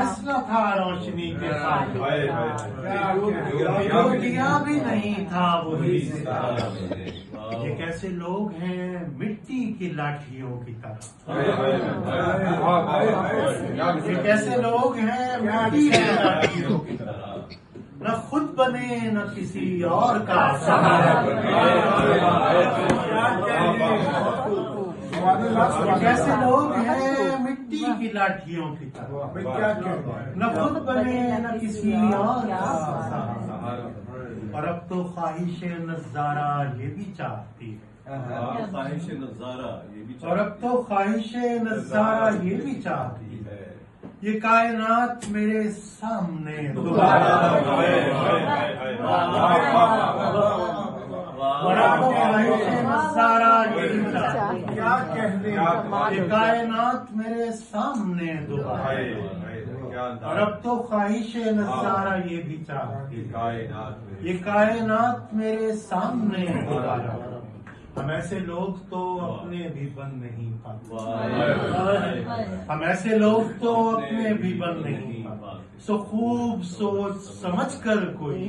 फैसला था रोशनी के साथ, जो दिया भी नहीं था वही सितारा। ये कैसे लोग हैं मिट्टी की लाठियों की तरह, ये कैसे लोग हैं मिट्टी की लाठियों की तरह, न खुद बने न किसी और का सहारा बने। कैसे लोग हैं मिट्टी की लाठियों की तरह, न खुद बने न किसी और का सहारा। और अब तो ख्वाहिश नज़ारा ये भी चाहती है, ख्वाहिश नज़ारा ये भी, और अब तो ख्वाहिश नज़ारा ये भी चाहती है, ये कायनात मेरे सामने दोबारा। और अब तो ख्वाहिश नज़ारा ये भी चाहती है, क्या कहने, ये कायनात मेरे सामने दोबारा। और अब तो ख्वाहिश नज़ारा ये भी चाहती है, ये कायनात मेरे सामने दोबारा। हम ऐसे लोग तो अपने भी बन नहीं पाते, हम ऐसे लोग तो अपने भी बन नहीं पाते। सो खूब सोच समझ कर कोई